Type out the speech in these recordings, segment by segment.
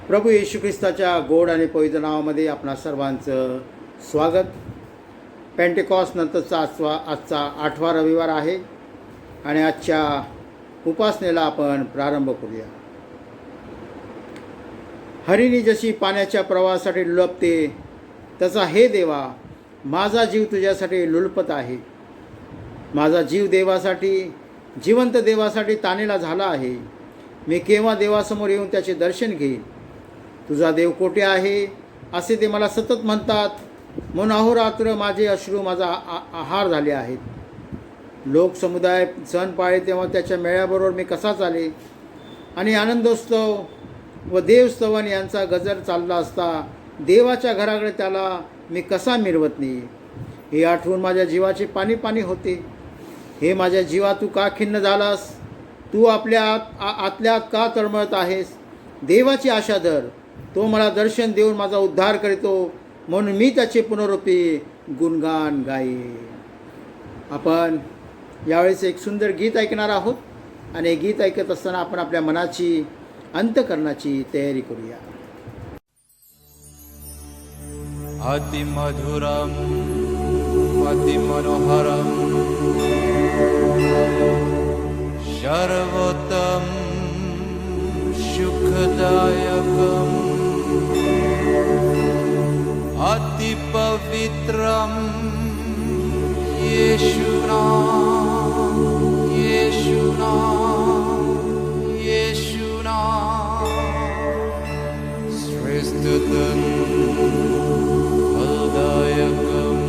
प्रभू येशू ख्रिस्ताच्या गोड आणि पवित्र नावामध्ये आपणा सर्वांचं स्वागत. पेंटेकॉस्ट नंतरचा आजचा 8वा रविवार आहे आणि आजच्या उपासनेला आपण प्रारंभ करूया. हरिणी जशी पाण्याच्या प्रवाहासाठी लुळपते तसा हे देवा माझा जीव तुझ्यासाठी लुळपत आहे. माझा जीव देवासाठी, जिवंत देवासाठी तानेला झाला आहे. मी केव्हा देवासमोर येऊन त्याचे दर्शन घेईन. तुझा देव कोठे आहे असे ते मला सतत म्हणतात, म्हणून अहोरात्र माझे अश्रू माझा आहार झाले आहेत. लोकसमुदाय सण पाळे तेव्हा त्याच्या मेळ्याबरोबर मी कसा चाले आणि आनंदोत्सव व देवस्तवन यांचा गजर चालला असता देवाच्या घराकडे त्याला मी कसा मिरवत नाही. हे आठवून माझ्या जीवाचे पाणी पाणी होते. हे माझ्या जीवा तू का खिन्न झालास? तू आपल्या आतल्या का तळमळत आहेस? देवाची आशा धर, तो मला दर्शन देऊन माझा उद्धार करीतो, म्हणून मी त्याचे पुनरुक्ती गुणगान गाईन. आपण यावेळेस एक सुंदर गीत ऐकणार आहोत आणि हे गीत ऐकत असताना आपण आपल्या मनाची अंतःकरणाची तयारी करूया. अतिमधुरम अतिमनोहरम सर्वोत्तम सुखदायकम अतिपवित्रम येशुनाम येशुनाम येशुनाम श्रेष्ठतम फलदायकम.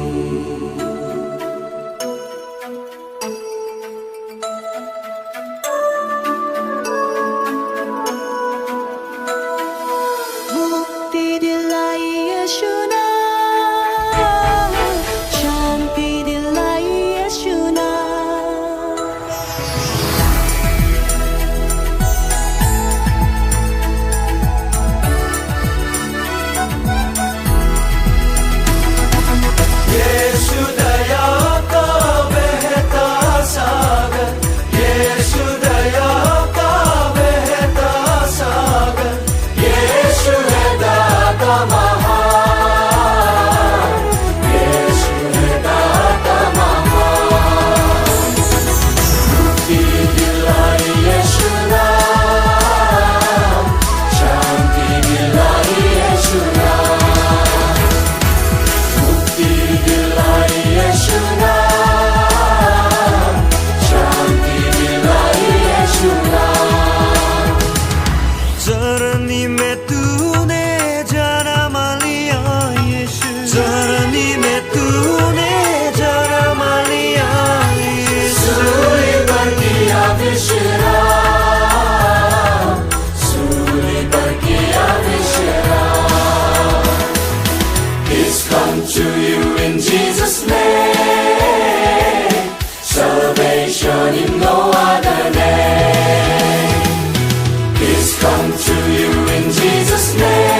To you in Jesus' name, salvation in no other name. Peace come to you in Jesus' name.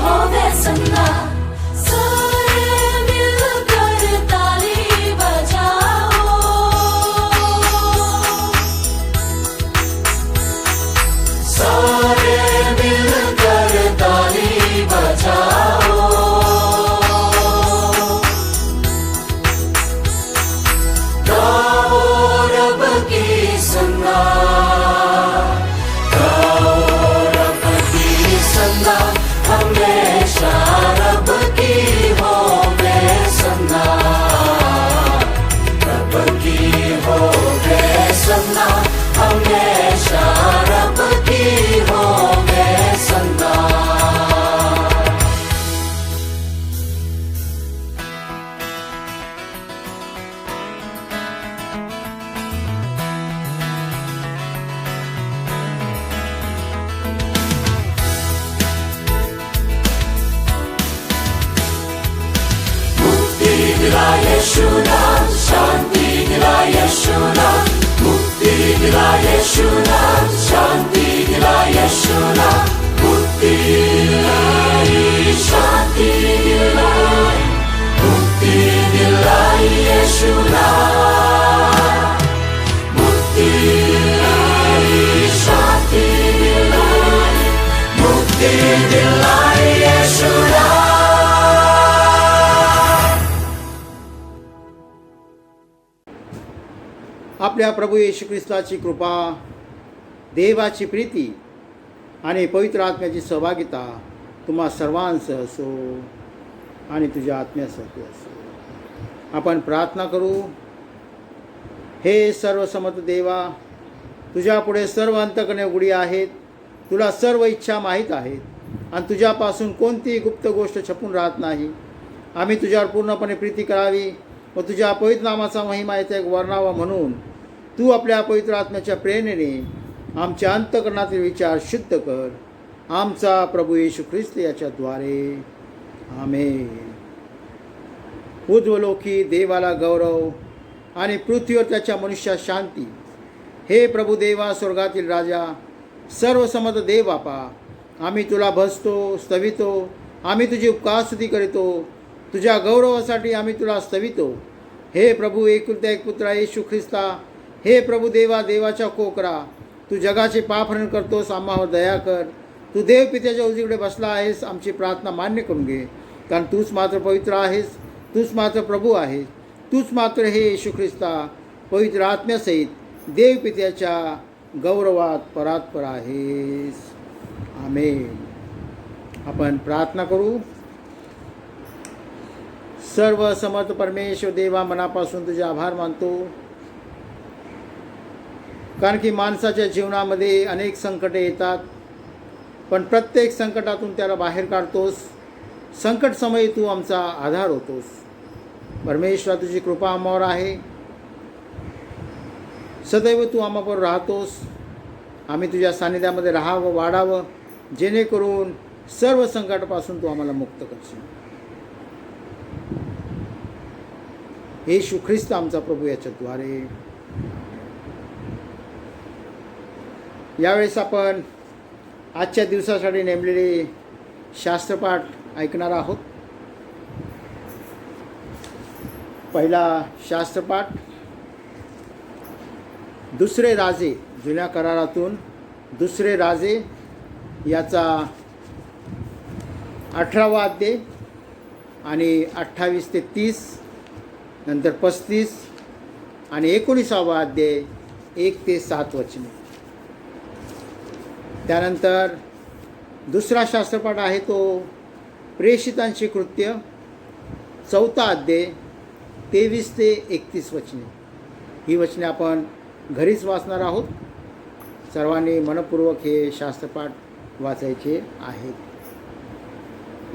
होवे सन्ना सारे मिलकर ताली बजाओ सारे मिलकर ताली बजाओ गाओ रब की सन्ना गाओ रब की सन्ना हमेशा रब की होवे सन्ना रब की होवे सन्ना हमेशा रब की होवे सन्ना मुक्ति दिला यीशु नाम शांति दिला यीशु नाम मुक्ति दिला यीशु नाम शांति दिला यीशु नाम मुक्ति दिलाई शांति दिलाई मुक्ति दिलाई यीशु नाम मुक्ति दिलाई शांति दिलाई मुक्ति दिलाई यीशु नाम आपल्या प्रभू येशू ख्रिस्ताची कृपा, देवाची प्रीती आणि पवित्र आत्म्याची सहभागिता तुम्हा सर्वांसह असो आणि तुझ्या आत्म्यासाठी असो. आपण प्रार्थना करू. हे सर्वसमर्थ देवा, तुझ्यापुढे सर्व अंतकरणे उघडी आहेत. तुला सर्व इच्छा माहीत आहेत आणि तुझ्यापासून कोणतीही गुप्त गोष्ट छपून राहत नाही. आम्ही तुझ्यावर पूर्णपणे प्रीती करावी व तुझ्या पवित्र नामाचा महिमा येथे वर्णावा म्हणून तू आपल्या पवित्र आत्म्याच्या प्रेरणेने आमच्या अंतकरणातील विचार शुद्ध कर. आमचा प्रभू येशू ख्रिस्त याच्याद्वारे आमेन. उर्ध्वलोकी देवाला गौरव आणि पृथ्वीवर त्याच्या मनुष्यात शांती. हे प्रभू देवा, स्वर्गातील राजा, सर्वसमर्थ देव बापा, आम्ही तुला भजतो, स्तवितो. आम्ही तुझी उपकारस्तुती करीतो. तुझ्या गौरवासाठी आम्ही तुला स्तवितो. हे प्रभू, एकुलता एक पुत्रा येशू ख्रिस्ता, हे प्रभू देवा, देवाच्या कोकरा, तू जगाचे पापहरण करतोस, आम्हावर दया कर. तू देव पित्याच्या उजवीकडे बसला आहेस. आमची प्रार्थना मान्य करून घे, कारण तूच मात्र पवित्र आहेस, तूच मात्र प्रभू आहेस, तूच मात्र हे येशू ख्रिस्ता पवित्र आत्म्यासहित देव पित्याच्या गौरवात परात्पर आहेस. आमेन. आपण प्रार्थना करू. सर्व समर्थ परमेश्वर देवा, मनापासून तुझे आभार मानतो, कारण की माणसाच्या जीवनामध्ये अनेक संकटे येतात, पण प्रत्येक संकटातून त्याला बाहेर काढतोस. संकट समयी तू आमचा आधार होतोस. परमेश्वर, तुझी कृपा आम्हावर आहे. सदैव तू आम्हाबरोबर राहतोस. आम्ही तुझ्या सानिध्यामध्ये राहावं, वाढावं, जेणेकरून सर्व संकटापासून तू आम्हाला मुक्त करशील. येशू ख्रिस्त आमचा प्रभू याच्याद्वारे. यावेळेस आपण आजच्या दिवसासाठी नेमलेले शास्त्रपाठ ऐकणार आहोत. पहिला शास्त्रपाठ दुसरे राजे, जुन्या करारातून दुसरे राजे याचा 18वा अध्याय आणि 28 ते 30, नंतर 35 आणि 19वा अध्याय 1 ते 7 वचने. त्यानंतर दुसरा शास्त्रपाठ आहे तो प्रेषितांची कृत्य, 4था अध्याय 23 ते 31 वचने. ही वचने आपण घरीच वाचणार आहोत. सर्वांनी मनपूर्वक हे शास्त्रपाठ वाचायचे आहेत.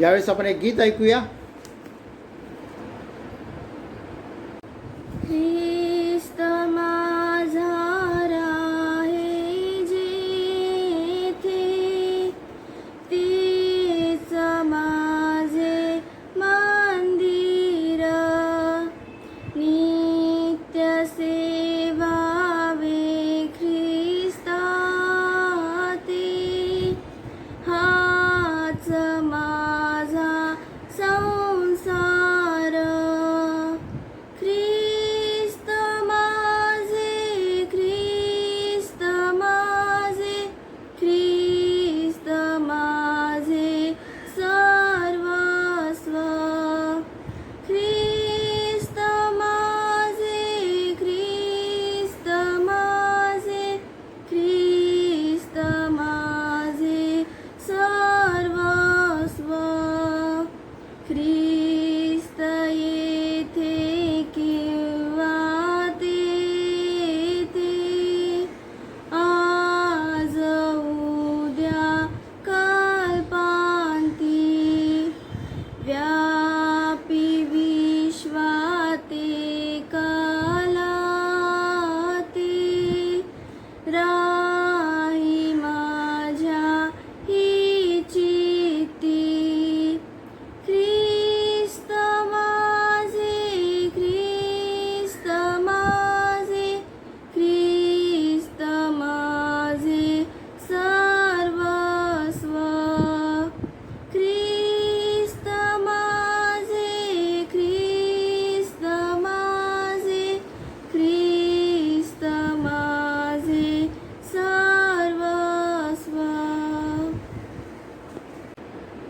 यावेळेस आपण एक गीत ऐकूया. ख्रिस्त माझा राहे जेथे, तेच माझे मंदिर, नित्य सेवावे ख्रिस्ता ते, हाच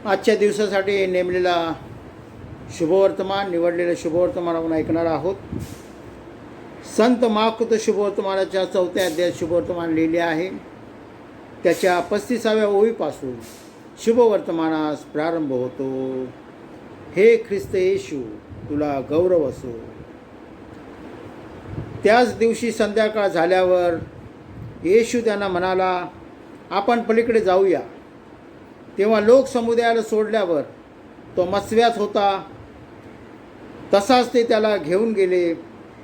आजच्या दिवसासाठी नेमलेला शुभवर्तमान, निवडलेलं शुभवर्तमान आपण ऐकणार आहोत. संत माकृत शुभवर्तमानाच्या 4थ्या अध्यायात शुभवर्तमान लिहिले आहे. त्याच्या 35व्या ओळीपासून शुभवर्तमानास प्रारंभ होतो. हे ख्रिस्त येशू, तुला गौरव असो. त्याच दिवशी संध्याकाळ झाल्यावर येशू त्यांना म्हणाला, आपण पलीकडे जाऊया. तेव्हा लोक समुदायाला सोडल्यावर तो मत्स्यात होता. तसाच ते त्याला घेऊन गेले.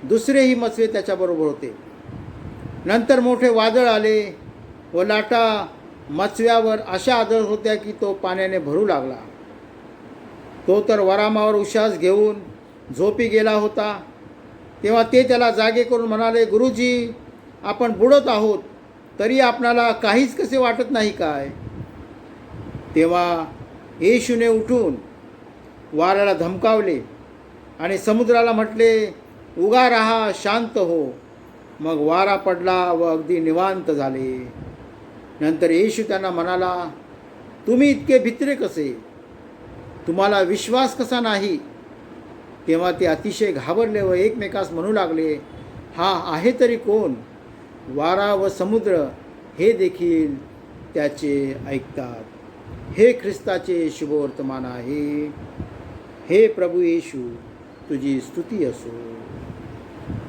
दुसरेही मत्स्य त्याच्याबरोबर होते. नंतर मोठे वादळ आले व लाटा मत्स्यावर अशा आदळत होत्या की तो पाण्याने भरू लागला. तो तर वरामावर उश्वास घेऊन झोपी गेला होता. तेव्हा ते त्याला जागे करून म्हणाले, गुरुजी, आपण बुडत आहोत, तरी आपणाला काहीच कसे वाटत नाही काय? तेव्हा येशूने उठून वाऱ्याला धमकावले आणि समुद्राला म्हटले, उगा राहा, शांत हो. मग वारा पडला व अगदी निवांत झाले. नंतर येशू त्यांना म्हणाला, तुम्ही इतके भित्रे कसे? तुम्हाला विश्वास कसा नाही? तेव्हा ते अतिशय घाबरले व एकमेकास म्हणू लागले, हा आहे तरी कोण? वारा व समुद्र हे देखील त्याचे ऐकतात. हे ख्रिस्ताचे शुभवर्तमान आहे. हे प्रभू येशू, तुझी स्तुती असो.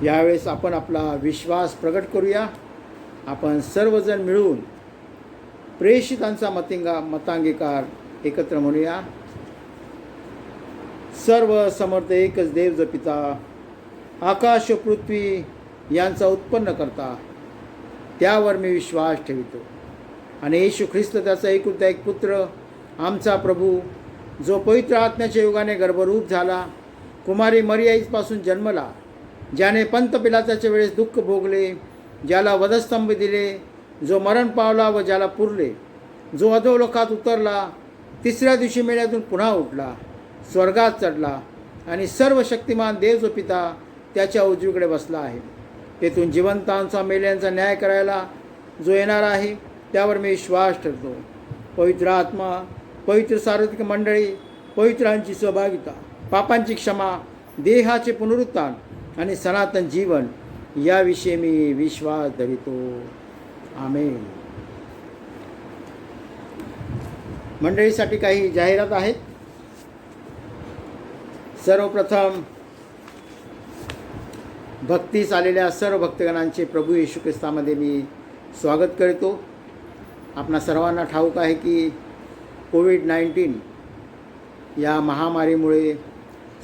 यावेळेस आपण आपला विश्वास प्रगट करूया. आपण सर्वजण मिळून प्रेषितांचा मतांगीकार एकत्र म्हणूया. सर्व समर्थ एकच देव जो पिता, आकाश व पृथ्वी यांचा उत्पन्न करता, त्यावर मी विश्वास ठेवितो. आणि येशू ख्रिस्त त्याचा एकुलता एक पुत्र, आमचा प्रभू, जो पवित्र आत्म्याच्या योगाने गर्भरूप झाला, कुमारी मरियाईपासून जन्मला, ज्याने पंत पिलाताच्या वेळेस दुःख भोगले, ज्याला वधस्तंभ दिले, जो मरण पावला व ज्याला पुरले, जो अधोलोकात उतरला, तिसऱ्या दिवशी मेल्यातून पुन्हा उठला, स्वर्गात चढला आणि सर्व शक्तिमान देव जो पिता त्याच्या उजवीकडे बसला आहे. तेथून जिवंतांचा मेल्यांचा न्याय करायला जो येणार आहे, त्यावर मी विश्वास ठेवतो. पवित्र आत्मा, पवित्र सार्वत्रिक मंडळी, पवित्रांची सहभागिता, पापांची क्षमा, देहाचे पुनरुत्थान आणि सनातन जीवन याविषयी मी विश्वास धरितो. आमेन. मंडळीसाठी काही जाहिरात आहेत. सर्वप्रथम भक्तीस आलेल्या सर्व भक्तगणांचे प्रभू येशू ख्रिस्तामध्ये मी स्वागत करतो. आपणा सर्वांना ठाऊक आहे की कोविड-19 या महामारीमुळे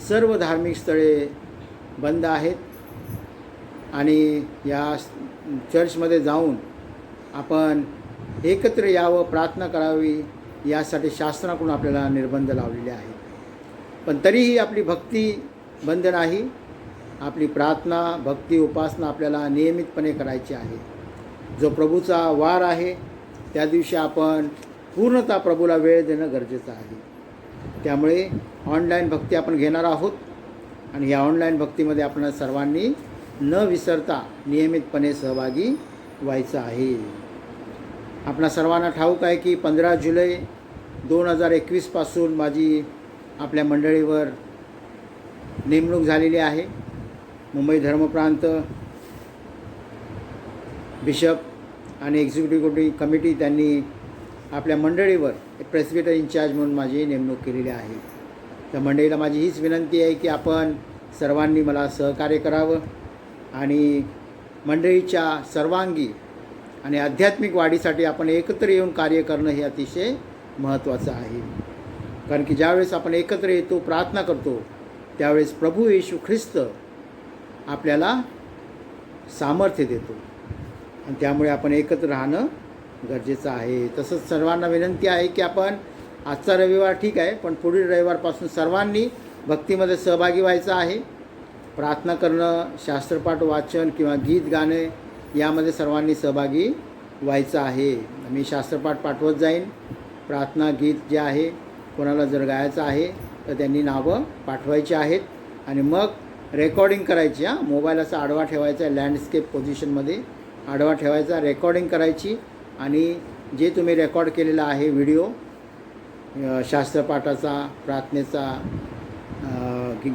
सर्व धार्मिक स्थळे बंद आहेत आणि या चर्चमध्ये जाऊन आपण एकत्र यावं, प्रार्थना करावी यासाठी शासनाकडून आपल्याला निर्बंध लावलेले आहेत. पण तरीही आपली भक्ती बंद नाही. आपली प्रार्थना, भक्ती, उपासना आपल्याला नियमितपणे करायची आहे. जो प्रभूचा वार आहे त्या दिवशी आपण पूर्णतः प्रभूला वेळ देणं गरजेचं आहे. त्यामुळे ऑनलाईन भक्ती आपण घेणार आहोत आणि या ऑनलाईन भक्तीमध्ये आपण सर्वांनी न विसरता नियमितपणे सहभागी व्हायचं आहे. आपणा सर्वांना ठाऊक आहे की 15 जुलै 2021 पासून माझी आपल्या मंडळीवर नेमणूक झालेली आहे. मुंबई धर्मप्रांत बिशप आणि एक्झिक्युटिव्ह कमिटी त्यांनी आपल्या मंडळीवर प्रेसिडेंट इन्चार्ज म्हणून माझी नेमणूक केलेली आहे. त्या मंडळीला माझी हीच विनंती आहे की आपण सर्वांनी मला सहकार्य करावं आणि मंडळीच्या सर्वांगी आणि आध्यात्मिक वाढीसाठी आपण एकत्र येऊन कार्य करणं हे अतिशय महत्त्वाचं आहे. कारण की ज्यावेळेस आपण एकत्र येतो, प्रार्थना करतो, त्यावेळेस प्रभू येशू ख्रिस्त आपल्याला सामर्थ्य देतो आणि त्यामुळे आपण एकत्र राहणं गरजेचं आहे. तसंच सर्वांना विनंती आहे की आपण आजचा रविवार ठीक आहे, पण पुढील रविवारपासून सर्वांनी भक्तीमध्ये सहभागी व्हायचं आहे. प्रार्थना करणं, शास्त्रपाठ वाचन किंवा गीत गाणे यामध्ये सर्वांनी सहभागी व्हायचं आहे. मी शास्त्रपाठ पाठवत जाईन. प्रार्थना गीत जे आहे, कोणाला जर गायचं आहे तर त्यांनी नावं पाठवायची आहेत आणि मग रेकॉर्डिंग करायची. मोबाईल असा आडवा ठेवायचा, लँडस्केप पोझिशनमध्ये आडवा ठेवायचा, रेकॉर्डिंग करायची आणि जे तुम्ही रेकॉर्ड केलेलं आहे व्हिडिओ शास्त्रपाठाचा, प्रार्थनेचा,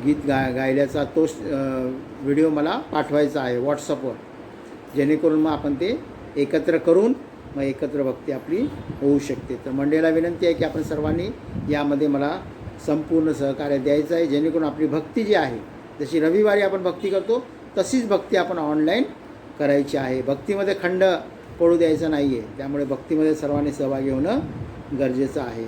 गीत गायल्याचा तोच व्हिडिओ मला पाठवायचा आहे व्हॉट्सअपवर, जेणेकरून मग आपण ते एकत्र करून मग एकत्र भक्ती आपली होऊ शकते. तर मंडळीला विनंती आहे की आपण सर्वांनी यामध्ये मला संपूर्ण सहकार्य द्यायचं आहे, जेणेकरून आपली भक्ती जी आहे, जशी रविवारी आपण भक्ती करतो तशीच भक्ती आपण ऑनलाईन करायची आहे. भक्तीमध्ये खंड पडू द्यायचा नाही आहे, त्यामुळे भक्तीमध्ये सर्वांनी सहभागी होणं गरजेचं आहे.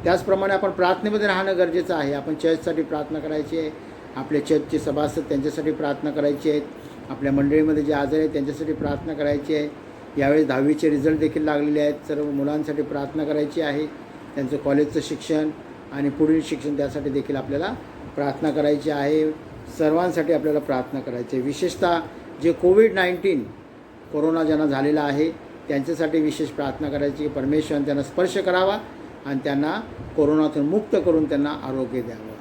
त्याचप्रमाणे आपण प्रार्थनेमध्ये राहणं गरजेचं आहे. आपण चर्चसाठी प्रार्थना करायची आहे, आपले चर्चचे सभासद त्यांच्यासाठी प्रार्थना करायची आहेत, आपल्या मंडळीमध्ये जे आजार आहेत त्यांच्यासाठी प्रार्थना करायची आहे. यावेळेस 10वीचे रिझल्ट देखील लागलेले आहेत, सर्व मुलांसाठी प्रार्थना करायची आहे. त्यांचं कॉलेजचं शिक्षण आणि पुढील शिक्षण त्यासाठी देखील आपल्याला प्रार्थना करायची आहे. सर्वांसाठी आपल्याला प्रार्थना करायची आहे. विशेषतः जे कोविड-19 कोरोना ज्यांना झालेला आहे त्यांच्यासाठी विशेष प्रार्थना करायची. परमेश्वराने त्यांना स्पर्श करावा आणि त्यांना कोरोनातून मुक्त करून त्यांना आरोग्य द्यावं.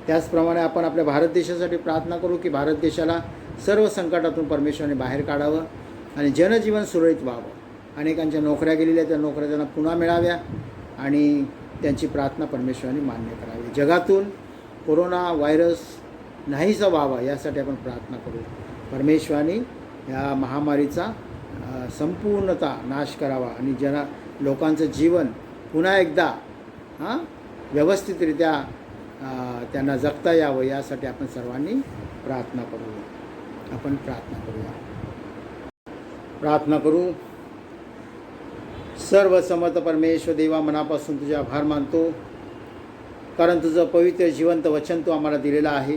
त्याचप्रमाणे आपण आपल्या भारत देशासाठी प्रार्थना करू की भारत देशाला सर्व संकटातून परमेश्वराने बाहेर काढावं आणि जनजीवन सुरळीत व्हावं. अनेकांच्या नोकऱ्या गेलेल्या त्या नोकऱ्या त्यांना पुन्हा मिळाव्या आणि त्यांची प्रार्थना परमेश्वराने मान्य करावी. जगातून कोरोना व्हायरस नाहीसा व्हावा यासाठी आपण प्रार्थना करू. परमेश्वराने या महामारीचा संपूर्णतः नाश करावा आणि लोकांचं जीवन पुन्हा एकदा व्यवस्थितरित्या त्यांना जगता यावं यासाठी आपण सर्वांनी प्रार्थना करूया. आपण प्रार्थना करूया. प्रार्थना करू. सर्व समर्थ परमेश्वर देवा, मनापासून तुझे आभार मानतो, कारण तुझं पवित्र जिवंत वचन तू आम्हाला दिलेलं आहे.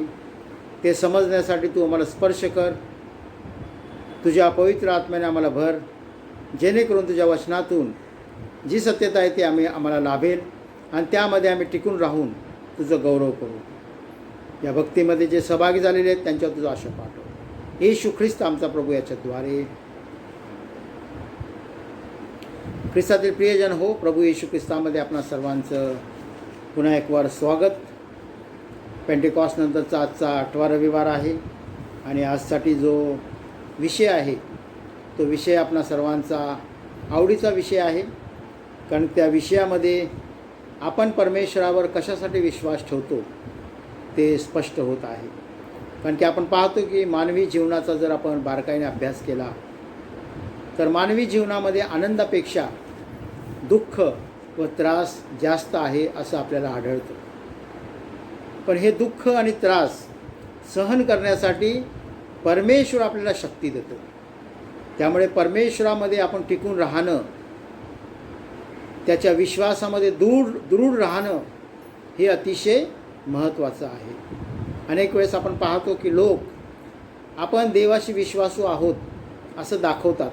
ते समजण्यासाठी तू आम्हाला स्पर्श कर. तुझ्या पवित्र आत्म्याने आम्हाला भर, जेणेकरून तुझ्या वचनातून जी सत्यता आहे ती आम्हाला लाभेल आणि त्यामध्ये आम्ही टिकून राहून तुझं गौरव करू. या भक्तीमध्ये जे सहभागी झालेले आहेत त्यांच्यावर तुझा आशीर्वाद पाठव. येशू ख्रिस्त आमचा प्रभू याच्याद्वारे. ख्रिस्तातील प्रियजन हो, प्रभू येशू ख्रिस्तामध्ये आपणा सर्वांचं पुन्हा एक वार स्वागत. पेंटिकॉस्ट नंतरचा आजचा 8वा रविवार आहे आणि आजसाठी जो विषय आहे तो विषय आपणा सर्वांचा आवडीचा विषय आहे, कारण त्या विषयामध्ये आपण परमेश्वरावर कशासाठी विश्वास ठेवतो ते स्पष्ट होत आहे. कारण की आपण पाहतो की मानवी जीवनाचा जर आपण बारकाईने अभ्यास केला तर मानवी जीवनामध्ये आनंदापेक्षा दुःख व त्रास जास्त आहे असं आपल्याला आढळतं. पण हे दुःख आणि त्रास सहन करण्यासाठी परमेश्वर आपल्याला शक्ती देतो. त्यामुळे परमेश्वरामध्ये आपण टिकून राहणं, त्याच्या विश्वासामध्ये दृढ राहणं हे अतिशय महत्त्वाचं आहे. अनेक वेळेस आपण पाहतो की लोक आपण देवाशी विश्वासू आहोत असं दाखवतात.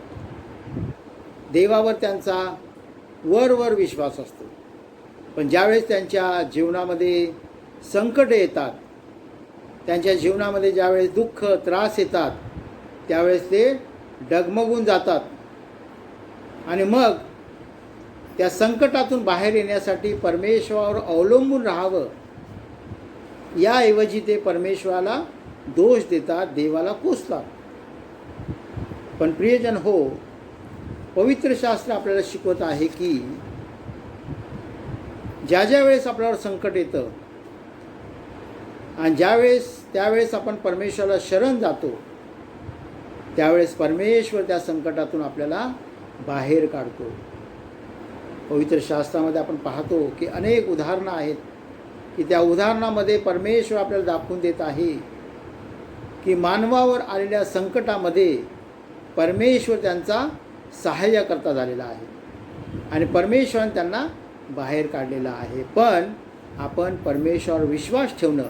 देवावर त्यांचा वर विश्वास असतो, पण ज्यावेळेस त्यांच्या जीवनामध्ये संकट येतात, त्यांच्या जीवनामध्ये ज्यावेळेस दुःख त्रास येतात त्यावेळेस ते डगमगून जातात आणि मग त्या संकटातून बाहेर येण्यासाठी परमेश्वरावर अवलंबून राहावं याऐवजी ते परमेश्वराला दोष देतात, देवाला कोसतात. पण प्रियजन हो, पवित्र शास्त्र आपल्याला शिकवत आहे की ज्या वेळेस आपल्यावर संकट येतं आणि त्यावेळेस आपण परमेश्वराला शरण जातो, त्यावेळेस परमेश्वर त्या संकटातून आपल्याला बाहेर काढतो. पवित्र शास्त्रामध्ये आपण पाहतो की अनेक उदाहरणं आहेत की त्या उदाहरणामध्ये परमेश्वर आपल्याला दाखवून देत आहे की मानवावर आलेल्या संकटामध्ये परमेश्वर त्यांचा सहाय्यकर्ता झालेला आहे आणि परमेश्वराने त्यांना बाहेर काढलेला आहे. पण आपण परमेश्वरावर विश्वास ठेवणं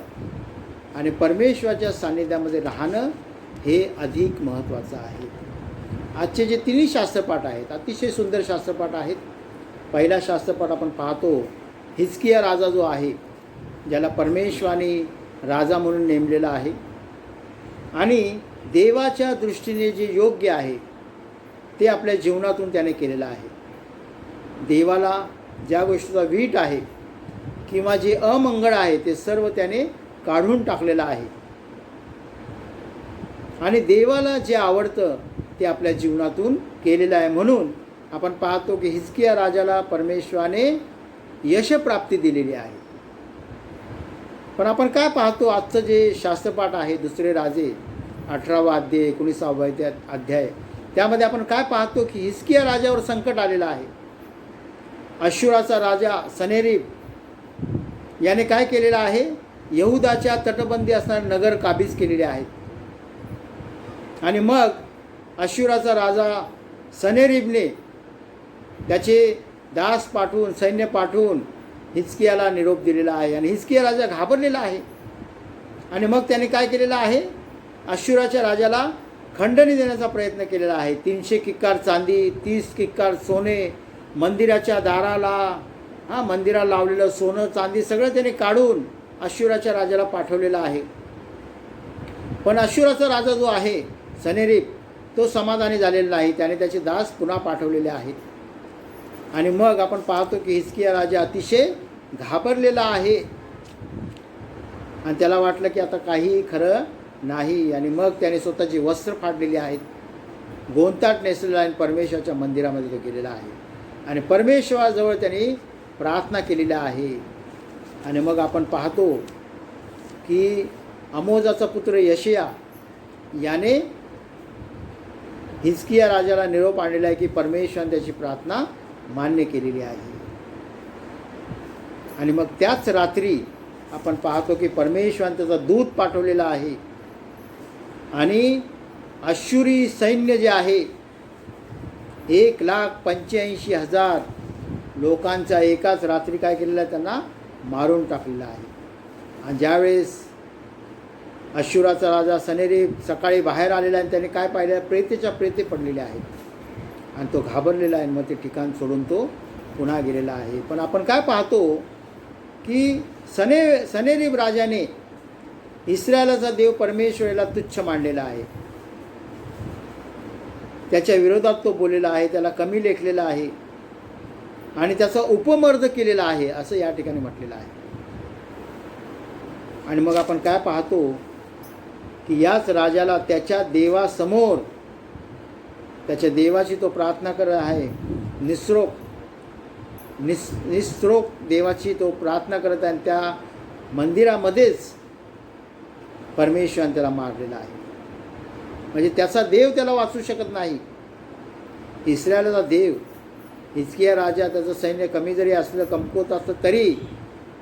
आणि परमेश्वराच्या सान्निध्यामध्ये राहणं हे अधिक महत्त्वाचं आहे. आजचे जे तिन्ही शास्त्रपाठ आहेत अतिशय सुंदर शास्त्रपाठ आहेत. पहिला शास्त्रपाठ आपण पाहतो, हिजकिया राजा जो आहे, ज्याला परमेश्वराने राजा म्हणून नेमलेला आहे आणि देवाच्या दृष्टीने जे योग्य आहे ते आपल्या जीवनातून त्याने केलेलं आहे. देवाला ज्या गोष्टीचा वीट आहे किंवा जे अमंगळ आहे ते सर्व त्याने काढून टाकलेलं आहे आणि देवाला जे आवडतं ते आपल्या जीवनातून केलेलं आहे. म्हणून आपण पाहतो की हिजकिया राजाला परमेश्वराने यशप्राप्ती दिलेली आहे. पण आपण काय पाहतो, आजचं जे शास्त्रपाठ आहे दुसरे राजे 18वा अध्याय 19वा अध्याय, त्यामध्ये आपण काय पाहतो की हिजकिया राजावर संकट आलेलं आहे. अश्शूराचा राजा सनेरीब याने काय केलेलं आहे, यहुदाच्या तटबंदी असणारे नगर काबीज केलेले आहेत. आणि मग अश्शूराचा राजा सनेरीबने त्याचे दास पाठवून, सैन्य पाठवून हिजकियाला निरोप दिलेला आहे. आणि हिजकिया राजा घाबरलेला आहे. आणि मग त्याने काय केलेलं आहे, अश्शूराच्या राजाला खंडणी देण्याचा प्रयत्न केलेला आहे. 300 किक्कार चांदी, 30 किक्कार सोने, मंदिराच्या दाराला मंदिराला लावलेलं सोनं चांदी सगळं त्याने काढून अश्शूराच्या राजाला पाठवलेलं आहे. पण अश्शूराचा राजा जो आहे सनेरीब, तो समाधानी झालेला नाही. त्याने त्याचे दास पुन्हा पाठवलेले आहेत. आणि मग आपण पाहतो की हिजकिया राजा अतिशय घाबरलेला आहे. आणि त्याला वाटलं की आता काही खरं नाही. आणि मग त्याने स्वतःची वस्त्र फाडलेली आहेत, गोंताट नेसलेला आणि परमेश्वराच्या मंदिरामध्ये तो गेलेला आहे. आणि परमेश्वराजवळ त्यांनी प्रार्थना केलेली आहे. आणि मग आपण पाहतो की आमोजाचा पुत्र यशिया याने हिजकिया राजाला निरोप आणलेला आहे की परमेश्वराने त्याची प्रार्थना मान्य केलेली आहे. आणि मग त्याच रात्री आपण पाहतो की परमेश्वराने त्याचा दूत पाठवलेला आहे. आणि अश्शूरी सैन्य जे आहे 1,85,000 लोकांचा एकाच रात्री काय केलेला आहे, त्यांना मारून टाकलेला आहे. आणि ज्यावेळेस अश्शूराचा राजा सनेरीब सकाळी बाहेर आलेला आहे, त्याने काय पाहिलं, प्रेतेच्या प्रेते पडलेले आहेत. आणि तो घाबरलेला आहे. मग ते ठिकाण सोडून तो पुन्हा गेलेला आहे. पण आपण काय पाहतो की सनेरीब राजाने इस्रायलाचा देव परमेश्वराला तुच्छ मानलेला आहे. त्याच्या विरोधात तो बोललेला आहे, त्याला कमी लेखलेला आहे आणि त्याचा उपमर्द केलेला आहे, असं या ठिकाणी म्हटलेलं आहे. आणि मग आपण काय पाहतो की याच राजाला त्याच्या देवासमोर, त्याच्या देवाची तो प्रार्थना करत आहे, निस्रोक देवाची तो प्रार्थना करत आहे. आणि त्या मंदिरामध्येच परमेश्वराने त्याला मारलेला आहे. म्हणजे त्याचा देव त्याला वाचू शकत नाही. इस्रायलाचा देव, हिजकिया राजा, त्याचं सैन्य कमी जरी असलं, कमकुवत असलं, तरी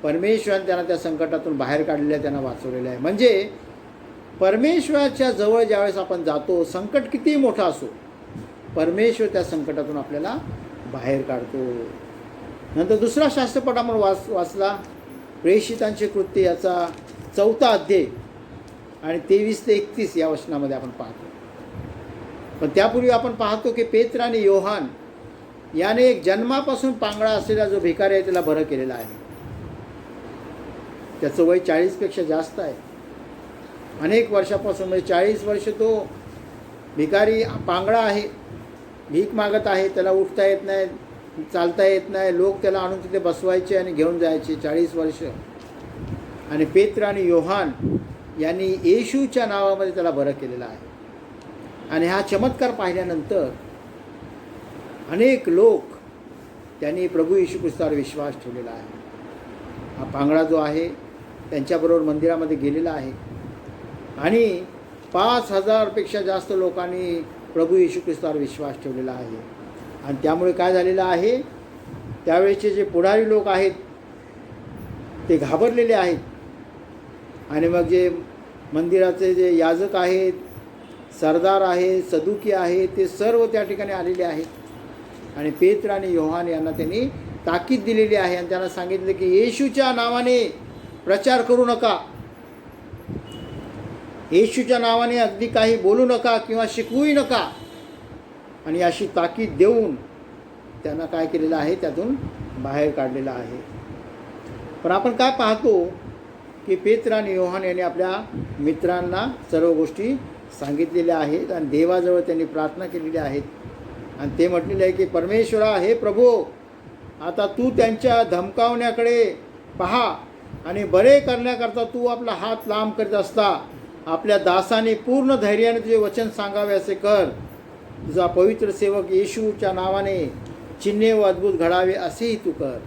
परमेश्वराने त्यांना त्या संकटातून बाहेर काढलेलं आहे, त्यांना वाचवलेलं आहे. म्हणजे परमेश्वराच्या जवळ ज्यावेळेस आपण जातो, संकट कितीही मोठं असो, परमेश्वर त्या संकटातून आपल्याला बाहेर काढतो. नंतर दुसरा शास्त्रपाठ आपण वाचला, प्रेषितांचे कृत्य याचा 4था अध्याय आणि 23 ते 31 या वचनामध्ये आपण पाहतो. पण त्यापूर्वी आपण पाहतो की पेत्र आणि योहान याने एक जन्मापासून पांगळा असलेला जो भिकारी आहे त्याला बरं केलेला आहे. त्याचं वय 40पेक्षा जास्त आहे. अनेक वर्षापासून, म्हणजे 40 वर्ष तो भिकारी पांगळा आहे, भीक मागत आहे. त्याला उठता येत नाही, चालता येत नाही. लोक त्याला आणून तिथे बसवायचे आणि घेऊन जायचे 40 वर्ष. आणि पेत्र आणि योहान यांनी येशूच्या नावामध्ये त्याला बरं केलेलं आहे. आणि हा चमत्कार पाहिल्यानंतर अनेक लोक त्यांनी प्रभू येशू ख्रिस्तावर विश्वास ठेवलेला आहे. हा पांगळा जो आहे त्यांच्याबरोबर मंदिरामध्ये गेलेला आहे. आणि 5,000पेक्षा जास्त लोकांनी प्रभू येशू ख्रिस्तावर विश्वास ठेवलेला आहे. आणि त्यामुळे काय झालेलं आहे, त्यावेळेचे जे पुढारी लोक आहेत ते घाबरलेले आहेत. आणि मग जे मंदिराचे जे याजक आहेत, सरदार आहेत, सदुकी आहेत, ते सर्व त्या ठिकाणी आलेले आहेत. आणि पेत्र आणि योहान यांना त्यांनी ताकीद दिलेली आहे. आणि त्यांना सांगितलं की येशूच्या नावाने प्रचार करू नका, येशूच्या नावाने अगदी काही बोलू नका किंवा शिकवूही नका. आणि अशी ताकीद देऊन त्यांना काय केलेलं आहे, त्यातून बाहेर काढलेलं आहे. पण आपण काय पाहतो की पेत्र आणि योहान यांनी आपल्या मित्रांना सर्व गोष्टी सांगितलेल्या आहेत आणि देवाजवळ त्यांनी प्रार्थना केलेली आहेत. आणि ते म्हटलेले आहे की परमेश्वरा, हे प्रभू, आता तू त्यांच्या धमकावण्याकडे पहा आणि बरे करण्याकरता तू आपला हात लांब करीत असता आपल्या दासाने पूर्ण धैर्याने तुझे वचन सांगावे असे कर. तुझा पवित्र सेवक येशूच्या नावाने चिन्हे व अद्भुत घडावे असेही तू कर.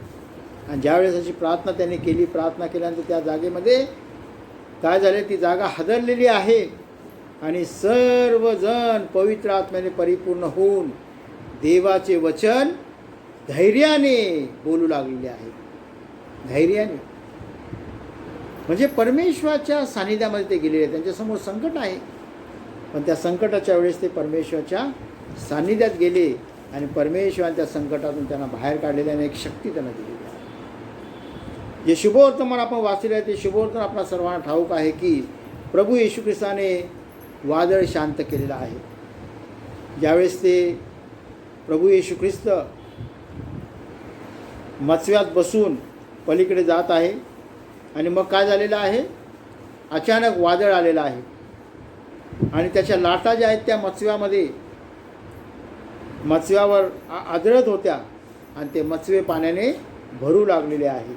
आणि ज्यावेळेस अशी प्रार्थना त्यांनी केली, प्रार्थना केल्यानंतर त्या जागेमध्ये काय झाले, ती जागा हादरलेली आहे आणि सर्वजण पवित्र आत्म्याने परिपूर्ण होऊन देवाचे वचन धैर्याने बोलू लागलेले आहे. धैर्याने म्हणजे परमेश्वराच्या सानिध्यामध्ये ते गेलेले. त्यांच्यासमोर संकट आहे, पण त्या संकटाच्या वेळेस ते परमेश्वराच्या सानिध्यात गेले आणि परमेश्वराने त्या संकटातून त्यांना बाहेर काढलेल्याने एक शक्ती त्यांना दिलेली आहे. जे शुभवर्तमान आपण वाचले आहे ते शुभवर्तमान आपल्या सर्वांना ठाऊक आहे की प्रभू येशू ख्रिस्ताने वादळ शांत केलेलं आहे. ज्यावेळेस ते प्रभू येशू ख्रिस्त मत्स्यात बसून पलीकडे जात आहे आणि मग काय झालेलं आहे, अचानक वादळ आलेलं आहे आणि त्याच्या लाटा ज्या आहेत त्या मत्स्यावर आदळत होत्या आणि ते मत्स्ये पाण्याने भरू लागलेले आहे.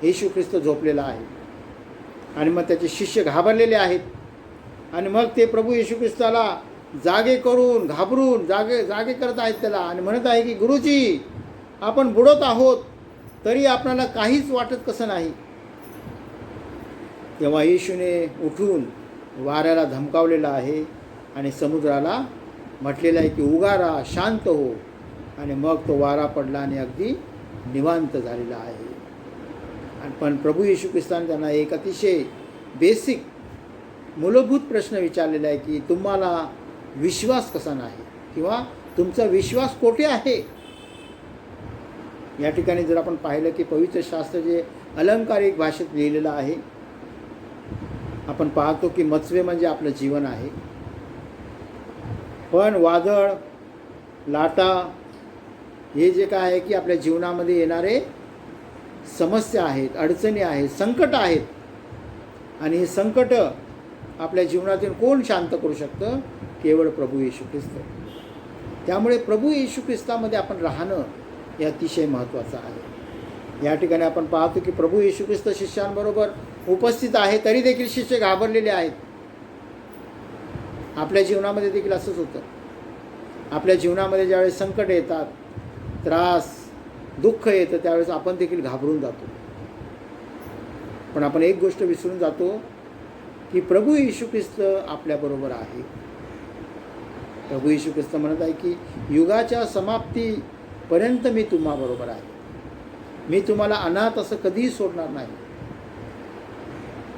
येशू ख्रिस्त झोपलेला आहे आणि मग त्याचे शिष्य घाबरलेले आहेत आणि मग ते प्रभू येशू ख्रिस्ताला जागे करून घाबरून जागे करत आहेत त्याला आणि म्हणत आहे की गुरुजी, आपण बुडत आहोत तरी आपल्याला काहीच वाटत कसं नाही. तेव्हा येशूने उठून वाऱ्याला धमकावलेलं आहे आणि समुद्राला म्हटलेलं आहे की उगारा, शांत हो. आणि मग तो वारा पडला आणि अगदी निवांत झालेला आहे. आणि पण प्रभू येशू ख्रिस्ताने त्यांना एक अतिशय बेसिक मूलभूत प्रश्न विचारलेला आहे की तुम्हाला विश्वास कसा नाही किंवा तुमचा विश्वास कोठे आहे. या ठिकाणी जर आपण पाहिलं की पवित्र शास्त्र जे अलंकारिक भाषेत लिहिलेलं आहे, आपण पाहतो की मत्स्ये म्हणजे आपलं जीवन आहे, पण वादळ, लाटा हे जे काय आहे की आपल्या जीवनामध्ये येणारे समस्या आहेत, अडचणी आहेत, संकट आहेत. आणि हे संकट आपल्या जीवनातून कोण शांत करू शकतं? केवळ प्रभू येशू ख्रिस्त. त्यामुळे प्रभू येशू ख्रिस्तामध्ये आपण राहणं हे अतिशय महत्त्वाचं आहे. या ठिकाणी आपण पाहतो की प्रभू येशू ख्रिस्त शिष्यांबरोबर उपस्थित आहे, तरी देखील शिष्य घाबरलेले आहेत. आपल्या जीवनामध्ये देखील असंच होतं. आपल्या जीवनामध्ये ज्यावेळेस संकट येतात, त्रास, दुःख येतं, त्यावेळेस आपण देखील घाबरून जातो. पण आपण एक गोष्ट विसरून जातो की प्रभू येशू ख्रिस्त आपल्याबरोबर आहे. प्रभू येशू ख्रिस्त म्हणत आहे की युगाच्या समाप्तीपर्यंत मी तुम्हाबरोबर आहे, मी तुम्हाला अनाथ असं कधीही सोडणार नाही.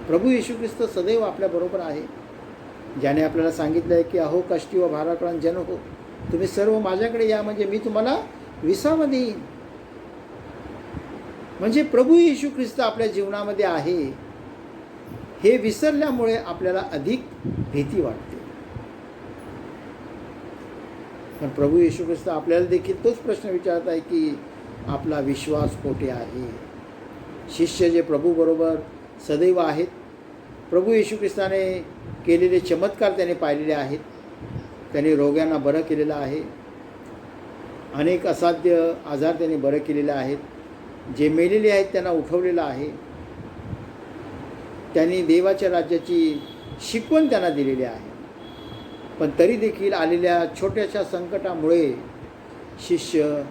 प्रभू येशू ख्रिस्त सदैव आपल्याबरोबर आहे. ज्याने आपल्याला सांगितलं आहे की अहो कष्टी व भाराक्रांत जन हो, तुम्ही सर्व माझ्याकडे या म्हणजे मी तुम्हाला विसावा देईन. म्हणजे प्रभू येशू ख्रिस्त आपल्या जीवनामध्ये आहे हे विसरल्यामुळे आपल्याला अधिक भीती वाटते. पण प्रभू येशू ख्रिस्त आपल्याला देखील तोच प्रश्न विचारत आहे की आपला विश्वास कोठे आहे. शिष्य जे प्रभूबरोबर सदैव आहेत, प्रभू येशू ख्रिस्ताने केलेले चमत्कार त्याने पाहिलेले आहेत. त्याने रोग्यांना बरं केलेलं आहे, अनेक असाध्य आजार त्याने बरं केलेले आहेत, जे मेलेले आहेत त्यांना उठवलेलं आहे. त्यांनी देवाच्या राज्याची शिकवण त्यांना दिलेली आहे. पण तरी देखील आलेल्या छोट्याशा संकटामुळे शिष्य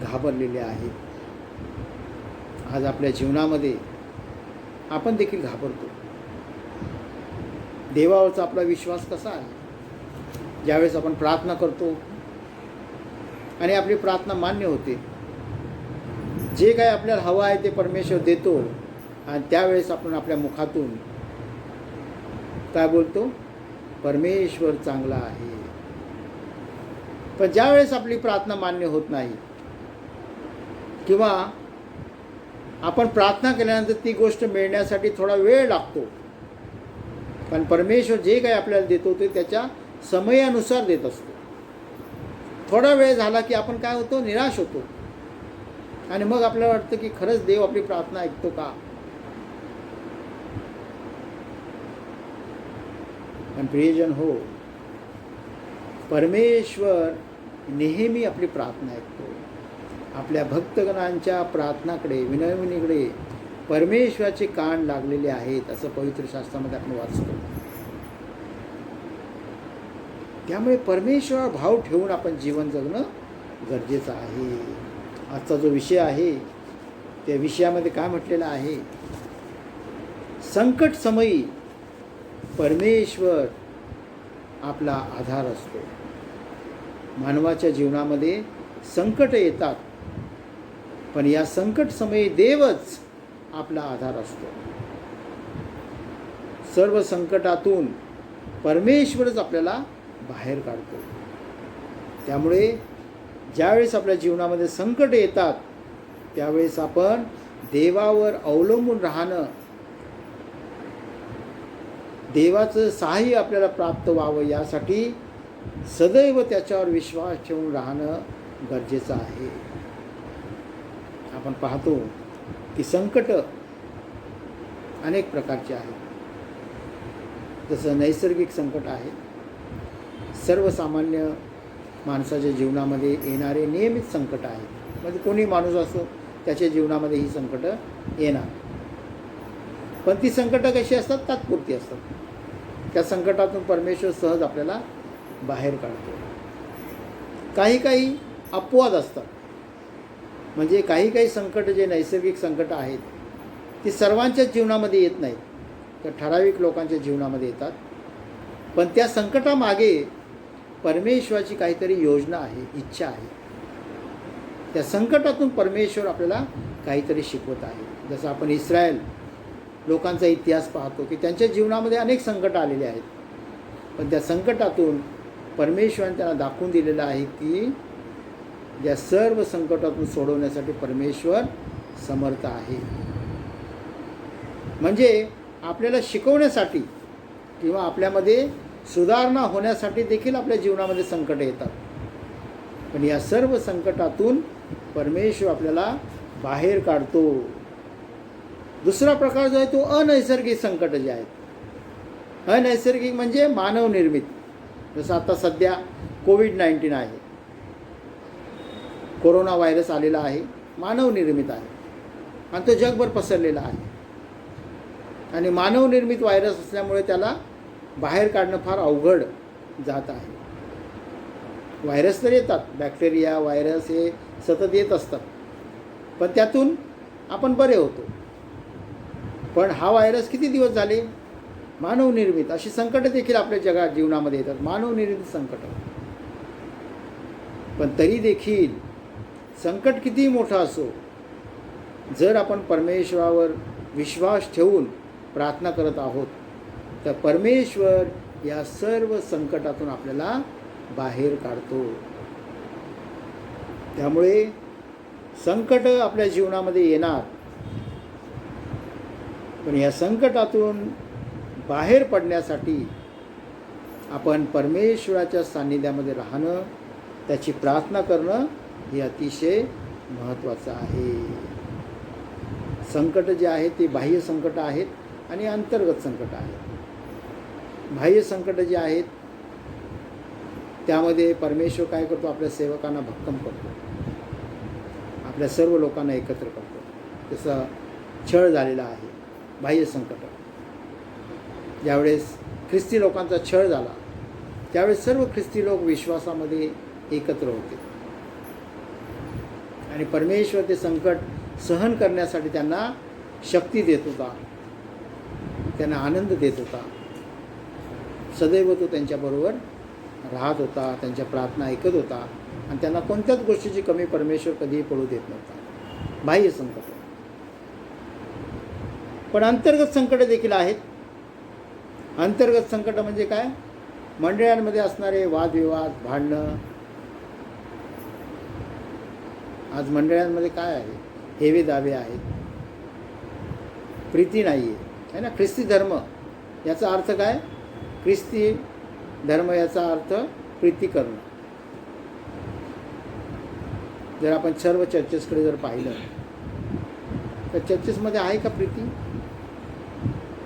घाबरलेले आहेत. आज आपल्या जीवनामध्ये आपण देखील घाबरतो. देवावरचा आपला विश्वास कसा आहे? ज्यावेळेस आपण प्रार्थना करतो आणि आपली प्रार्थना मान्य होते, जे काय आपल्याला हवं आहे ते परमेश्वर देतो आणि त्यावेळेस आपण आपल्या मुखातून काय बोलतो? परमेश्वर चांगला आहे. पण ज्यावेळेस आपली प्रार्थना मान्य होत नाही किंवा आपण प्रार्थना केल्यानंतर ती गोष्ट मिळण्यासाठी थोडा वेळ लागतो, पण परमेश्वर जे काही आपल्याला देतो ते त्याच्या समयानुसार देत असतो. थोडा वेळ झाला की आपण काय होतो? निराश होतो आणि मग आपल्याला वाटतं की खरंच देव आपली प्रार्थना ऐकतो का? पण प्रियजन हो, परमेश्वर नेहमी आपली प्रार्थना ऐकतो. आपल्या भक्तगणांच्या प्रार्थनाकडे, विनवणीकडे परमेश्वराचे कान लागलेले आहेत असं पवित्र शास्त्रामध्ये आपण वाचतो. त्यामुळे परमेश्वर भाव ठेवून आपण जीवन जगणं गरजेचं आहे. आजचा जो विषय आहे त्या विषयामध्ये काय म्हटलेलं आहे, संकट समयी परमेश्वर आपला आधार असतो. मानवाच्या जीवनामध्ये संकट येतात, पण या संकट समयी देवच आपला आधार असतो. सर्व संकटातून परमेश्वरच आपल्याला बाहेर काढतो. त्यामुळे ज्यावेळेस आपल्या जीवनामध्ये संकट येतात त्यावेळेस आपण देवावर अवलंबून राहणं, देवाचं सहाय्य आपल्याला प्राप्त व्हावं यासाठी सदैव त्याच्यावर विश्वास ठेवून राहणं गरजेचं आहे. आपण पाहतो की संकट अनेक प्रकारचे आहेत. जसं नैसर्गिक संकट आहे, सर्वसामान्य माणसाच्या जीवनामध्ये येणारे नियमित संकट आहे. म्हणजे कोणी माणूस असो त्याच्या जीवनामध्ये ही संकटं येणार, पण ती संकटं कशी असतात, तात्पुरती असतात. त्या संकटातून परमेश्वर सहज आपल्याला बाहेर काढतो. काही काही अपवाद असतात, म्हणजे काही काही संकट जे नैसर्गिक संकट आहेत ती सर्वांच्याच जीवनामध्ये येत नाहीत, तर ठराविक लोकांच्या जीवनामध्ये येतात. पण त्या संकटामागे परमेश्वराची काहीतरी योजना आहे, इच्छा आहे. त्या संकटातून परमेश्वर आपल्याला काहीतरी शिकवत आहे. जसं आपण इस्रायल लोकांचा इतिहास पाहतो की त्यांच्या जीवनामध्ये अनेक संकट आलेले आहेत, पण त्या संकटातून परमेश्वराने त्यांना दाखवून दिलेलं आहे की या सर्व संकटातून सोडवण्यासाठी परमेश्वर समर्थ आहे. म्हणजे आपल्याला शिकवण्यासाठी किंवा आपल्यामध्ये सुधारणा होण्यासाठी देखील आपल्या जीवनामध्ये संकट येतात, पण या सर्व संकटातून परमेश्वर आपल्याला बाहेर काढतो. दुसरा प्रकार जो आहे तो अनैसर्गिक संकट जे आहेत. अनैसर्गिक म्हणजे मानवनिर्मित. जसं आता सध्या कोविड-19 आहे, कोरोना व्हायरस आलेला आहे, मानवनिर्मित आहे आणि तो जगभर पसरलेला आहे. आणि मानवनिर्मित व्हायरस असल्यामुळे त्याला बाहेर काढणं फार अवघड जात आहे. व्हायरस तर येतात, बॅक्टेरिया व्हायरस हे सतत येत असतात, पण त्यातून आपण बरे होतो. पण हा व्हायरस किती दिवस झाले मानवनिर्मित. अशी संकट देखील आपल्या जीवनामध्ये येतात, मानवनिर्मित संकट. पण तरी देखील संकट कितीही मोठं असो, जर आपण परमेश्वरावर विश्वास ठेवून प्रार्थना करत आहोत तर परमेश्वर या सर्व संकटातून आपल्याला बाहेर काढतो. त्यामुळे संकट आपल्या जीवनामध्ये येणार, पण या संकटातून बाहेर पडण्यासाठी आपण परमेश्वराच्या सान्निध्यामध्ये राहणं, त्याची प्रार्थना करणं हे अतिशय महत्त्वाचं आहे. संकट जे आहेत ते बाह्य संकट आहेत आणि अंतर्गत संकट आहेत. बाह्य संकट जे आहेत त्यामध्ये परमेश्वर काय करतो, आपल्या सेवकांना भक्कम करतो, आपल्या सर्व लोकांना एकत्र करतो. जसं छळ झालेला आहे, बाह्य संकट. ज्यावेळेस ख्रिस्ती लोकांचा छळ झाला त्यावेळेस सर्व ख्रिस्ती लोक विश्वासामध्ये एकत्र होते आणि परमेश्वर ते संकट सहन करण्यासाठी त्यांना शक्ती देत होता, त्यांना आनंद देत होता. सदैव तो त्यांच्याबरोबर राहत होता, त्यांच्या प्रार्थना ऐकत होता आणि त्यांना कोणत्याच गोष्टीची कमी परमेश्वर कधीही पडू देत नव्हता. बाह्य संकट. पण अंतर्गत संकट देखील आहेत. अंतर्गत संकट म्हणजे काय, मंडळांमध्ये असणारे वादविवाद, भांडणं. आज मंडळांमध्ये काय आहे, हेवे दावे आहेत, प्रीती नाही आहे ना. ख्रिस्ती धर्म याचा अर्थ काय, ख्रिस्ती धर्म याचा अर्थ प्रीती करणं. जर आपण सर्व चर्चेसकडे जर पाहिलं तर चर्चेसमध्ये आहे का प्रीती.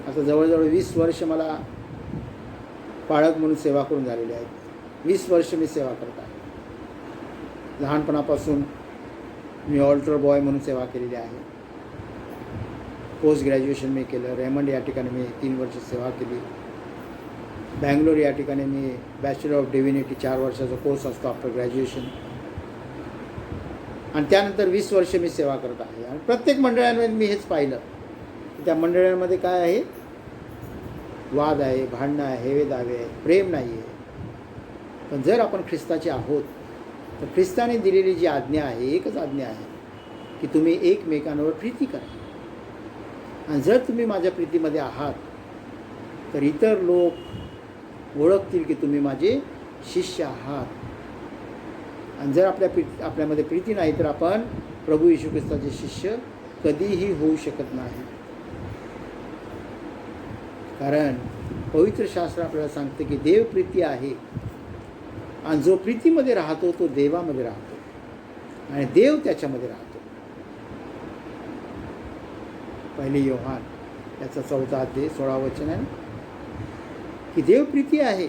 आता जवळजवळ 20 वर्ष मला पाळक म्हणून सेवा करून झालेली आहेत. 20 वर्ष मी सेवा करत आहे. लहानपणापासून मी ऑल्टर बॉय म्हणून सेवा केलेली आहे. पोस्ट ग्रॅज्युएशन मी केलं. रेमंड या ठिकाणी मी 3 वर्ष सेवा केली. बँगलोर या ठिकाणी मी बॅचलर ऑफ डिव्हिनिटी 4 वर्षाचा कोर्स असतो आफ्टर ग्रॅज्युएशन. आणि त्यानंतर 20 वर्ष मी सेवा करत आहे. आणि प्रत्येक मंडळांमध्ये मी हेच पाहिलं की त्या मंडळांमध्ये काय आहे, वाद आहे, भांडणं आहे, हेवेदावे आहे, प्रेम नाही आहे. पण जर आपण ख्रिस्ताचे आहोत तर ख्रिस्ताने दिलेली जी आज्ञा आहे, एकच आज्ञा आहे की तुम्ही एकमेकांवर प्रीती करा. आणि जर तुम्ही माझ्या प्रीतीमध्ये आहात तर इतर लोक ओळखतील की तुम्ही माझे शिष्य आहात. आणि जर आपल्यामध्ये प्रीती नाही तर आपण प्रभू येशू ख्रिस्ताचे शिष्य कधीही होऊ शकत नाही. कारण पवित्र शास्त्र आपल्याला सांगते की देव प्रीती आहे आणि जो प्रीतीमध्ये राहतो तो देवामध्ये राहतो आणि देव त्याच्यामध्ये राहतो. पहिले योहान याचा 4 अध्याय 16 वचन आहे की देव प्रीती आहे.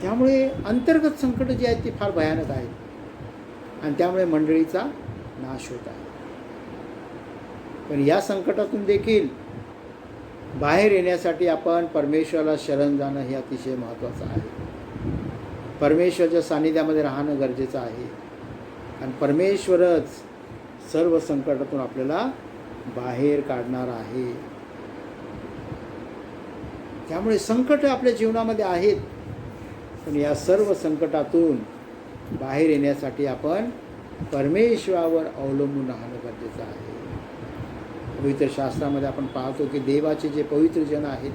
त्यामुळे अंतर्गत संकट जी आहेत ती फार भयानक आहेत आणि त्यामुळे मंडळीचा नाश होत आहे. पण या संकटातून देखील बाहेर येण्यासाठी आपण परमेश्वराला शरण जाणं हे अतिशय महत्त्वाचं आहे. परमेश्वराच्या सानिध्यामध्ये राहणं गरजेचं आहे आणि परमेश्वरच सर्व संकटातून आपल्याला बाहेर काढणार आहे. त्यामुळे संकट आपल्या जीवनामध्ये आहेत, पण या सर्व संकटातून बाहेर येण्यासाठी आपण परमेश्वरावर अवलंबून राहणं गरजेचं आहे. पवित्र शास्त्रामध्ये आपण पाहतो की देवाचे जे पवित्र जन आहेत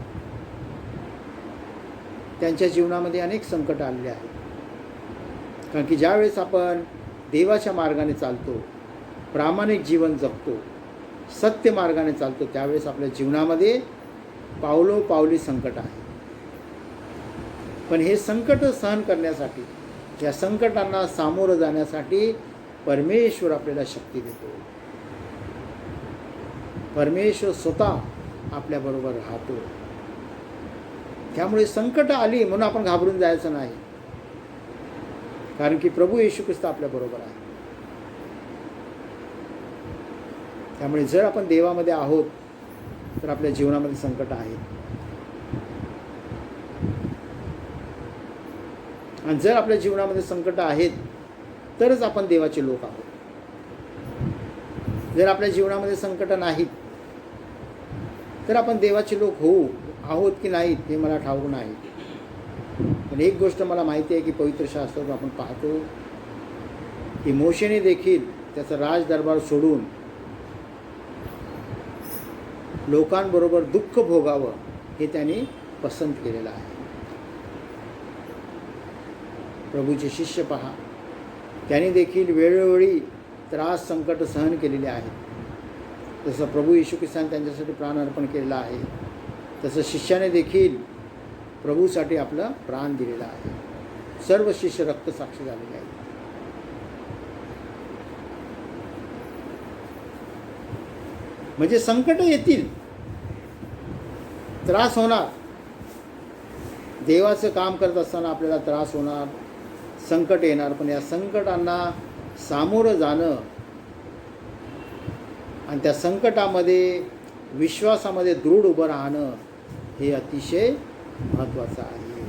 त्यांच्या जीवनामध्ये अनेक संकट आलेले आहेत. कारण की ज्यावेळेस आपण देवाच्या मार्गाने चालतो, प्रामाणिक जीवन जगतो, सत्य मार्गाने चालतो, त्यावेळेस आपल्या जीवनामध्ये पावलोपावली संकट आहे. पण हे संकट सहन करण्यासाठी, या संकटांना सामोरं जाण्यासाठी परमेश्वर आपल्याला शक्ती देतो. परमेश्वर स्वतः आपल्याबरोबर राहतो. त्यामुळे संकट आली म्हणून आपण घाबरून जायचं नाही, कारण की प्रभू येशू ख्रिस्त आपल्याबरोबर आहे. त्यामुळे जर आपण देवामध्ये आहोत तर आपल्या जीवनामध्ये संकट आहेत. आणि जर आपल्या जीवनामध्ये संकट आहेत तरच आपण देवाचे लोक आहोत. जर आपल्या जीवनामध्ये संकट नाहीत तर आपण देवाचे लोक होऊ आहोत की नाहीत हे मला ठाऊक नाही. पण एक गोष्ट मला माहिती आहे की पवित्र शास्त्रात आपण पाहतो की मोशेने देखील त्याचा राजदरबार सोडून लोकांबरोबर दुःख भोगावं हे त्यांनी पसंत केलेलं आहे. प्रभूचे शिष्य पहा, त्यांनी देखील वेळोवेळी त्रास संकट सहन केलेले आहेत. जसं प्रभू येशू ख्रिस्ताने त्यांच्यासाठी प्राण अर्पण केलेलं आहे, तसं शिष्याने देखील प्रभूसाठी आपलं प्राण दिलेलं आहे. सर्व शिष्य रक्तसाक्षी झालेले आहेत. म्हणजे संकट येतील, त्रास होणार. देवाचं काम करत असताना आपल्याला त्रास होणार, संकट येणार. पण या संकटांना सामोरं जाणं आणि त्या संकटामध्ये विश्वासामध्ये दृढ उभं राहणं हे अतिशय महत्त्वाचं आहे.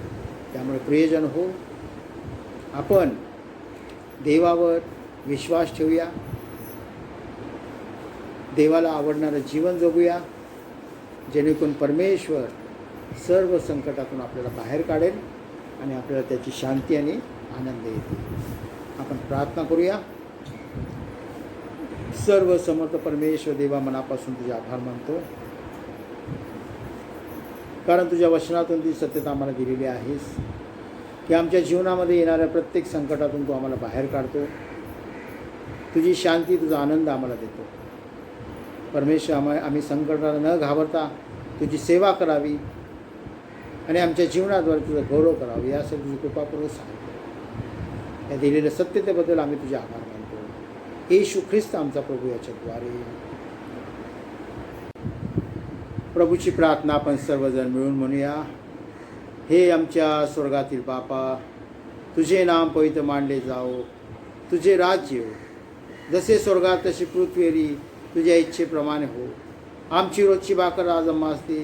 त्यामुळे प्रियजन हो, आपण देवावर विश्वास ठेवूया, देवाला आवडणारं जीवन जगूया, जेणेकरून परमेश्वर सर्व संकटातून आपल्याला बाहेर काढेल आणि आपल्याला त्याची शांती आणि आनंद येईल. आपण प्रार्थना करूया. सर्व समर्थ परमेश्वर देवा, मनापासून तुझे आभार मानतो, कारण तुझ्या वचनातून ती सत्यता आम्हाला दिलेली आहेस की आमच्या जीवनामध्ये येणाऱ्या प्रत्येक संकटातून तू आम्हाला बाहेर काढतो. तुझी शांती, तुझा आनंद आम्हाला देतो. परमेश्वर, आम्ही संकटाला न घाबरता तुझी सेवा करावी आणि आमच्या जीवनाद्वारे तुझं गौरव करावं यासाठी तुझी कृपा करू सांगतो. या दिलेल्या सत्यतेबद्दल आम्ही तुझे आभार मानतो. येशू ख्रिस्त आमचा प्रभू याच्याद्वारे. प्रभूची प्रार्थना आपण सर्वजण मिळून म्हणूया. हे आमच्या स्वर्गातील बापा, तुझे नाम पवित्र मानले जाओ, तुझे राज्य हो, जसे स्वर्गात तशी पृथ्वीवरी तुझ्या इच्छेप्रमाणे हो. आमची रोजची भाकर आज आम्हास दे,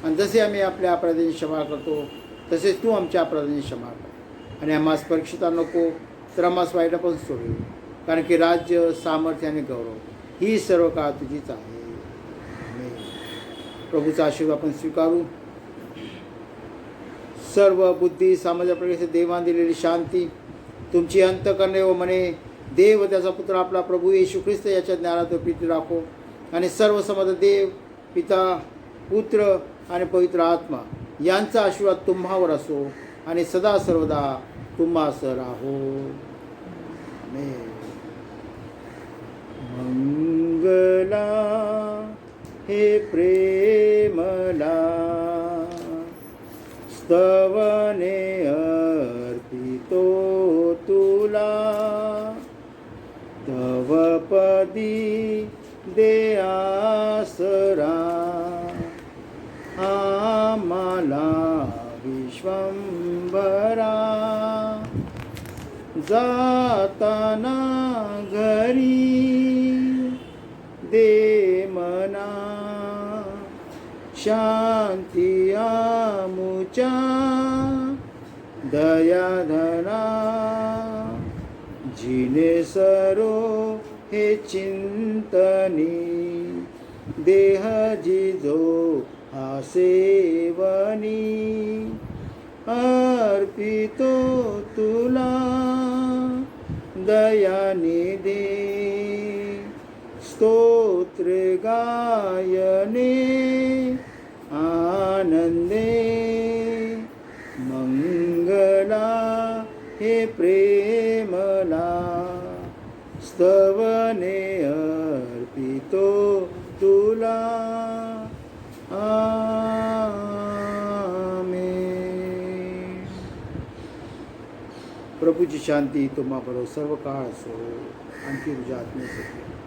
आणि जसे आम्ही आपल्या अपराधांची क्षमा करतो तसेच तू आमच्या अपराधांची क्षमा कर. आणि आम्हास परीक्षिता नको तर आम्हास वाईटापासून सोडू, कारण की राज्य, सामर्थ्य आणि गौरव ही सर्व काळ तुझीच आहे. आमेन. प्रभूचा आशीर्वाद आपण स्वीकारू. सर्व बुद्धी सामर्थ्य प्रकारे देवान दिलेली शांती तुमची अंतःकरणे व मने देव त्याचा पुत्र आपला प्रभू येशू ख्रिस्त याच्या ज्ञानात प्रीती राखो आणि सर्व समर्थ देव पिता, पुत्र आणि पवित्र आत्मा यांचा आशीर्वाद तुम्हावर असो आणि सदा सर्वदा तुम्हास राहो. आमेन. मंगला हे प्रेमला स्तवने अर्पितो तुला तव पदी दे आसरा आम्हाला विश्वंभरा जाताना घरी दे मना शांती आमुच्या दयाधना जिने सरो हे चिंतनी देह जिजो आसेवनी अर्पितो तुला दयानिधे स्तोत्र गायने आनंदे मंगला हे प्रेमला स्तवने अर्पितो तुला. आमेन. प्रभूची शांती तुम्हाबरोबर सर्व काळ असो. आणखी तुझ्या आत्मेसाठी